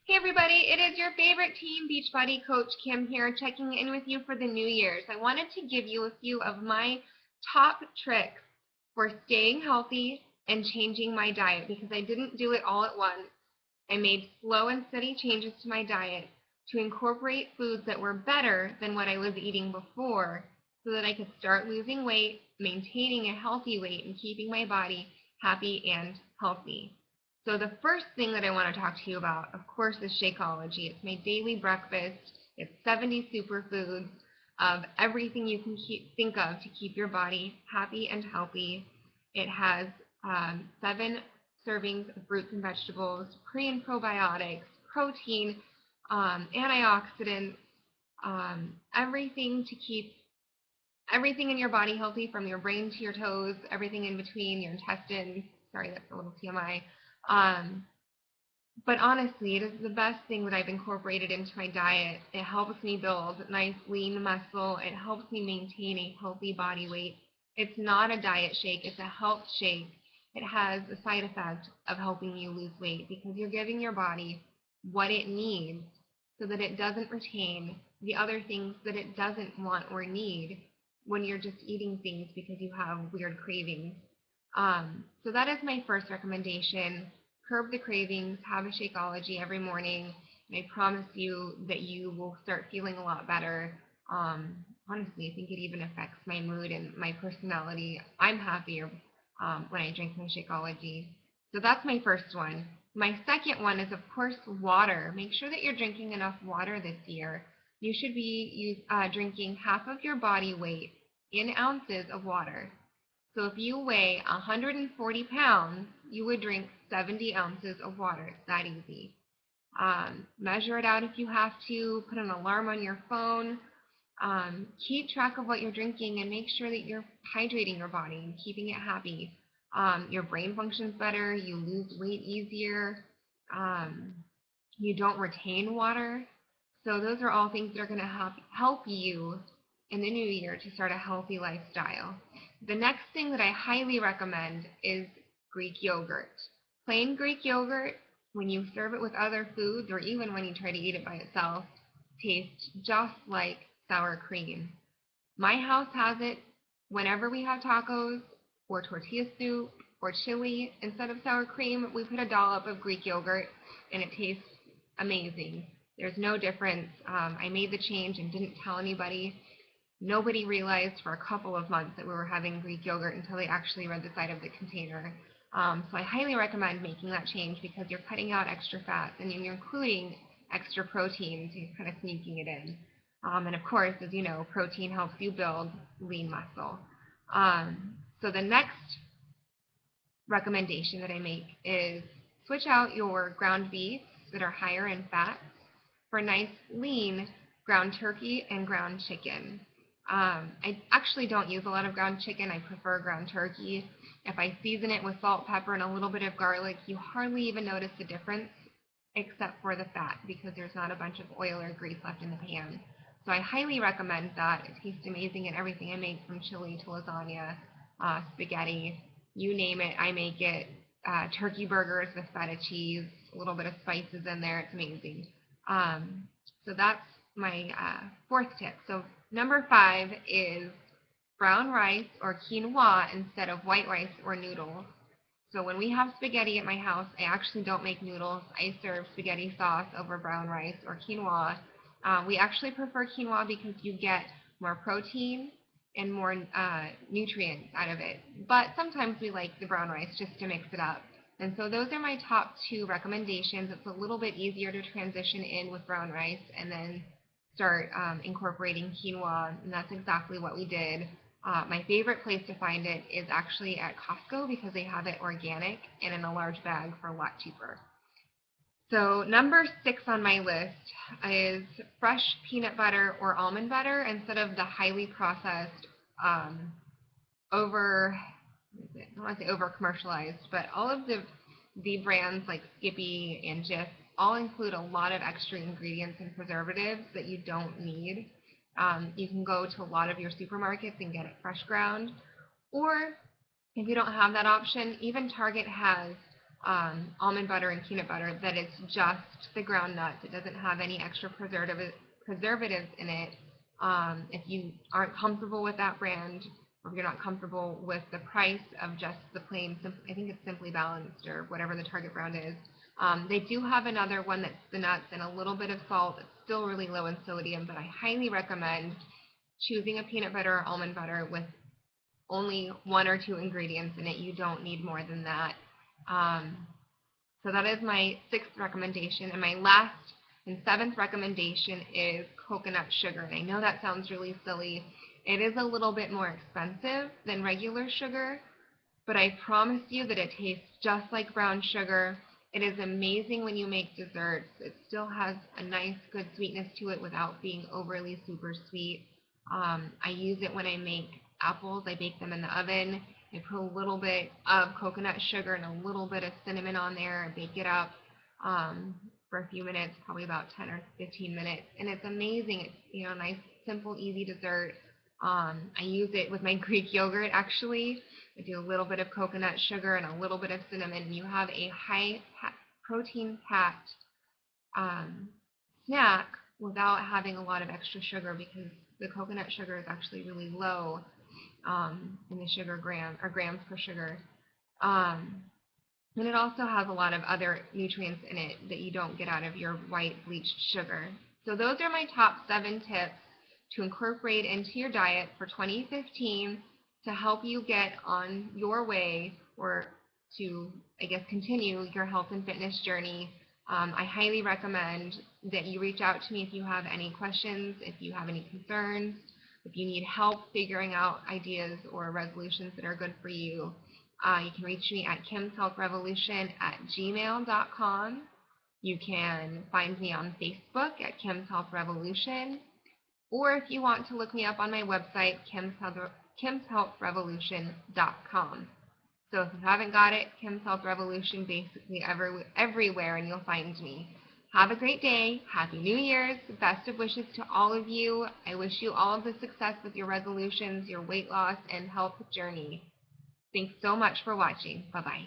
Hey everybody, it is your favorite Team Beachbody coach Kim here, checking in with you for the New Year's. I wanted to give you a few of my top tricks for staying healthy and changing my diet because I didn't do it all at once. I made slow and steady changes to my diet to incorporate foods that were better than what I was eating before so that I could start losing weight, maintaining a healthy weight, and keeping my body happy and healthy. So the first thing that I want to talk to you about, of course, is Shakeology. It's my daily breakfast. It's 70 superfoods of everything you can think of to keep your body happy and healthy. It has 7 servings of fruits and vegetables, pre and probiotics, protein, antioxidants, everything to keep everything in your body healthy from your brain to your toes, everything in between, your intestines. Sorry, that's a little TMI. Um, but honestly, it is the best thing that I've incorporated into my diet. It helps me build nice lean muscle. It helps me maintain a healthy body weight. It's not a diet shake, it's a health shake. It has the side effect of helping you lose weight because you're giving your body what it needs so that it doesn't retain the other things that it doesn't want or need when you're just eating things because you have weird cravings. So that is my first recommendation. Curb the cravings, have a Shakeology every morning, and I promise you that you will start feeling a lot better. Honestly, I think it even affects my mood and my personality. I'm happier when I drink my Shakeology. So that's my first one. My second one is, of course, water. Make sure that you're drinking enough water this year. You should be drinking half of your body weight in ounces of water. So if you weigh 140 pounds, you would drink 70 ounces of water. It's that easy. Measure it out if you have to. Put an alarm on your phone. Keep track of what you're drinking and make sure that you're hydrating your body and keeping it happy. Your brain functions better. You lose weight easier. Um, you don't retain water. So those are all things that are going to help you in the new year to start a healthy lifestyle. The next thing that I highly recommend is Greek yogurt. Plain Greek yogurt, when you serve it with other foods or even when you try to eat it by itself, tastes just like sour cream. My house has it whenever we have tacos or tortilla soup or chili. Instead of sour cream, we put a dollop of Greek yogurt and it tastes amazing. There's no difference. I made the change and didn't tell anybody. Nobody realized for a couple of months that we were having Greek yogurt until they actually read the side of the container. So I highly recommend making that change because you're cutting out extra fats and you're including extra protein, so you're kind of sneaking it in. And of course, as you know, protein helps you build lean muscle. So the next recommendation that I make is switch out your ground beef that are higher in fat for nice lean ground turkey and ground chicken. I actually don't use a lot of ground chicken. I prefer ground turkey. If I season it with salt, pepper, and a little bit of garlic, you hardly even notice the difference except for the fat because there's not a bunch of oil or grease left in the pan. So I highly recommend that. It tastes amazing in everything I make, from chili to lasagna, spaghetti, you name it, I make it. Turkey burgers with feta cheese, a little bit of spices in there. It's amazing. So that's my fourth tip. So number 5 is brown rice or quinoa instead of white rice or noodles. So when we have spaghetti at my house, I actually don't make noodles. I serve spaghetti sauce over brown rice or quinoa. We actually prefer quinoa because you get more protein and more nutrients out of it. But sometimes we like the brown rice just to mix it up. And so those are my top 2 recommendations. It's a little bit easier to transition in with brown rice and then start incorporating quinoa, and that's exactly what we did. My favorite place to find it is actually at Costco because they have it organic and in a large bag for a lot cheaper. So number 6 on my list is fresh peanut butter or almond butter instead of the highly processed, over, I don't want to say over commercialized, but all of the brands like Skippy and Jif all include a lot of extra ingredients and preservatives that you don't need. You can go to a lot of your supermarkets and get it fresh ground, or if you don't have that option, even Target has almond butter and peanut butter, that it's just the ground nuts. It doesn't have any extra preservatives in it. If you aren't comfortable with that brand, or if you're not comfortable with the price of just the plain, I think it's Simply Balanced or whatever the Target brand is, they do have another one that's the nuts and a little bit of salt. It's still really low in sodium, but I highly recommend choosing a peanut butter or almond butter with only 1 or 2 ingredients in it. You don't need more than that. So that is my 6th recommendation. And my last and 7th recommendation is coconut sugar. And I know that sounds really silly. It is a little bit more expensive than regular sugar, but I promise you that it tastes just like brown sugar. It is amazing when you make desserts. It still has a nice, good sweetness to it without being overly super sweet. I use it when I make apples. I bake them in the oven. I put a little bit of coconut sugar and a little bit of cinnamon on there. I bake it up for a few minutes, probably about 10 or 15 minutes, and it's amazing. It's, you know, a nice, simple, easy dessert. I use it with my Greek yogurt, actually. I do a little bit of coconut sugar and a little bit of cinnamon, and you have a high protein-packed snack without having a lot of extra sugar, because the coconut sugar is actually really low in the sugar grams per sugar. And it also has a lot of other nutrients in it that you don't get out of your white bleached sugar. So those are my top 7 tips to incorporate into your diet for 2015 to help you get on your way, or to, I guess, continue your health and fitness journey. I highly recommend that you reach out to me if you have any questions, if you have any concerns, if you need help figuring out ideas or resolutions that are good for you. You can reach me at kimshealthrevolution@gmail.com. You can find me on Facebook at Kim's Health Revolution. Or if you want to look me up on my website, kimshealthrevolution.com. So if you haven't got it, Kim's Health Revolution basically everywhere, and you'll find me. Have a great day. Happy New Year's. Best of wishes to all of you. I wish you all of the success with your resolutions, your weight loss, and health journey. Thanks so much for watching. Bye-bye.